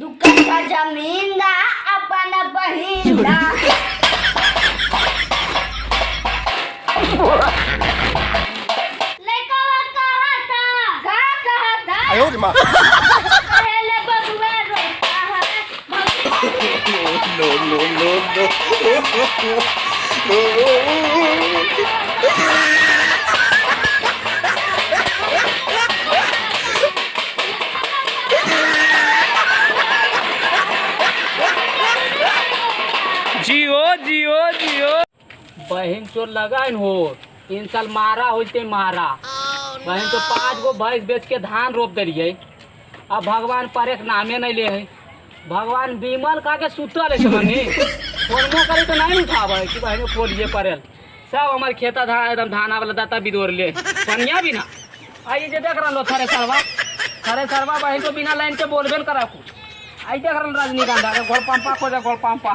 दुकान जमीन दा अपन बहिन दा लड़का कहा था कहा था आयो रे माँ पहले बबुआ रोता है no no no Jio Jio Jio बहन चोर लगा हो 3 साल मारा होते मारा बहन तो 5 गो भैंस बेच के धान रोप दिलिए। अब भगवान पर एक नामे नहीं ले है। भगवान बीमल का के सुतल है बनी फोनमो करे तो नहीं उठावे कि बहन फोड़िए पड़ेल सब हमारे खेता धान एकदम धाना वाला दाता बिदोर ले पनिया भी ना आइए जे देख रहा थरे सरवा बहन तो बिना लाइन के बोलबे करा कुछ आई देख रहा रजनीकांत गोल पंपा खोजा गोल पंपा।